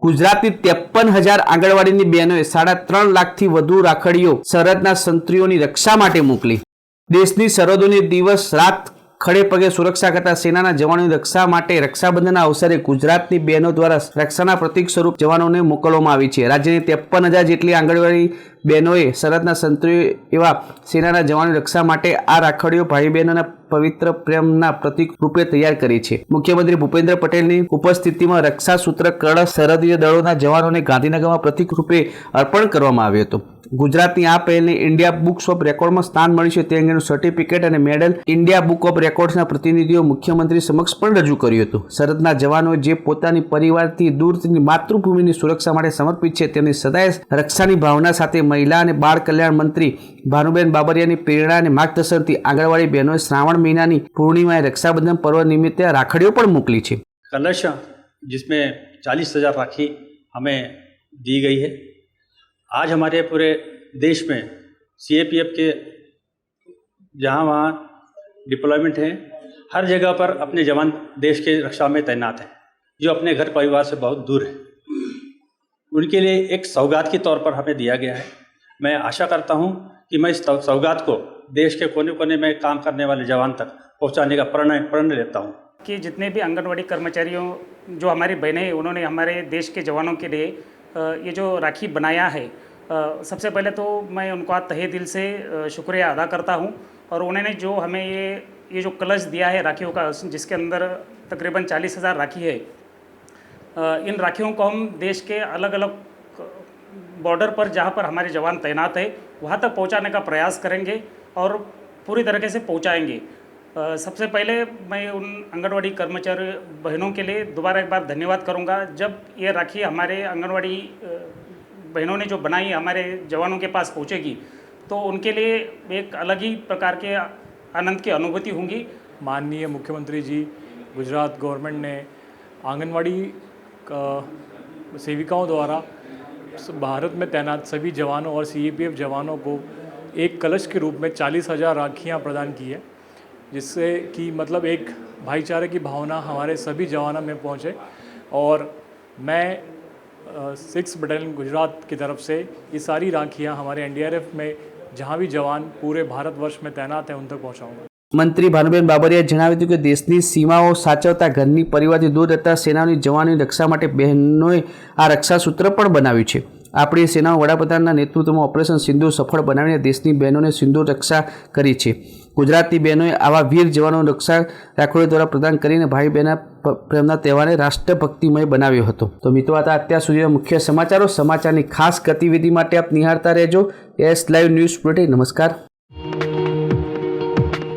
ગુજરાતની 53,000 આંગણવાડીની બહેનોએ 3.5 લાખથી વધુ રાખડીઓ સરહદના સંત્રીઓની રક્ષા માટે મોકલી। દેશની સરહદોની દિવસ રાત ખડે પગે સુરક્ષા કરતા સેનાના જવાનોની રક્ષા માટે રક્ષાબંધનના અવસરે ગુજરાતની બહેનો દ્વારા રક્ષાના પ્રતીક સ્વરૂપ જવાનોને મોકલવામાં આવી છે। રાજ્યની 53,000 જેટલી આંગણવાડી બહેનોએ સરહદના સંત્રીઓ એવા સેનાના જવાનોની રક્ષા માટે આ રાખડીઓ ભાઈ બહેનોના પવિત્ર પ્રેમના પ્રતીક રૂપે તૈયાર કરી છે। મુખ્યમંત્રી ભૂપેન્દ્ર પટેલની ઉપસ્થિતિમાં રક્ષા સૂત્ર કળશ સરહદીય દળોના જવાનોને ગાંધીનગરમાં પ્રતીક રૂપે અર્પણ કરવામાં આવ્યો હતો। ગુજરાતની આ પહેલને ઇન્ડિયા બુક્સ ઓફ રેકોર્ડમાં સ્થાન મળ્યું છે તે અંગેનું સર્ટિફિકેટ અને મેડલ ઇન્ડિયા બુક ઓફ રેકોર્ડ્સના પ્રતિનિધિઓ મુખ્યમંત્રી સમક્ષ પણ રજૂ કર્યું હતું। સરહદના જવાનોએ જે પોતાની પરિવારથી દૂર માતૃભૂમિની સુરક્ષા માટે સમર્પિત છે તેમની સદાય રક્ષાની ભાવના સાથે મહિલા અને બાળ કલ્યાણ મંત્રી ભાનુબેન બાબરિયાની પ્રેરણા અને માર્ગદર્શનથી આંગણવાડી બહેનોએ શ્રાવણ મहीना पूर्णिमा रक्षाबंधन पर्व निमित्ते राखड़ियों पर मोकली है। कलश जिसमें 40,000 राखी हमें दी गई है। आज हमारे पूरे देश में CAPF के जहाँ वहाँ डिप्लॉयमेंट हैं, हर जगह पर अपने जवान देश के रक्षा में तैनात हैं जो अपने घर परिवार से बहुत दूर है। उनके लिए एक सौगात के तौर पर हमें दिया गया है। मैं आशा करता हूँ कि मैं इस सौगात को देश के कोने कोने में काम करने वाले जवान तक पहुंचाने का प्रण लेता हूं कि जितने भी आंगनवाड़ी कर्मचारियों जो हमारी बहनें हैं उन्होंने हमारे देश के जवानों के लिए ये जो राखी बनाया है, सबसे पहले तो मैं उनको आज तहे दिल से शुक्रिया अदा करता हूं। और उन्होंने जो हमें ये जो कलश दिया है राखियों का, जिसके अंदर तकरीबन 40,000 राखी है, इन राखियों को हम देश के अलग अलग बॉर्डर पर जहाँ पर हमारे जवान तैनात है वहाँ तक पहुँचाने का प्रयास करेंगे और पूरी तरीके से पहुँचाएंगे। सबसे पहले मैं उन आंगनवाड़ी कर्मचारी बहनों के लिए दोबारा एक बार धन्यवाद करूँगा। जब ये राखी हमारे आंगनवाड़ी बहनों ने जो बनाई हमारे जवानों के पास पहुँचेगी तो उनके लिए एक अलग ही प्रकार के आनंद की अनुभूति होंगी। माननीय मुख्यमंत्री जी, गुजरात गवर्नमेंट ने आंगनवाड़ी सेविकाओं द्वारा भारत में तैनात सभी जवानों और CAPF जवानों को एक कलश के रूप में 40,000 राखियाँ प्रदान की है, जिससे कि मतलब एक भाईचारे की भावना हमारे सभी जवानों में पहुँचे। और मैं 6 बटालियन गुजरात की तरफ से ये सारी राखियाँ हमारे NDRF में जहाँ भी जवान पूरे भारतवर्ष में तैनात हैं उन तक पहुँचाऊँगा। मंत्री भानुबेन बाबरियाए जणाव्युं हतुं के देशनी सीमाओं साचवता घरनी परिवारथी दूर रहता सेनानी जवानोनी रक्षा माटे बहनोए आ रक्षा सूत्र पण बनाव्युं छे। आपणी सेना वडाप्रधानना नेतृत्वमां ऑपरेशन सिंदूर सफल बनावीने देशनी बहनोने सिंदूर रक्षा करी छे। गुजरातनी बहनोए आवा वीर जवानोनी रक्षा રાખડીઓ द्वारा प्रदान करीने भाई बहनना प्रेमना तहेवारने राष्ट्रभक्तिमय बनाव्यो हतो। तो मित्रों, आ अत्यार सुधीना मुख्य समाचारों। समाचारनी खास गतिविधि माटे आप निहाळता रहेजो एस लाइव न्यूज बुलेटिन। नमस्कार।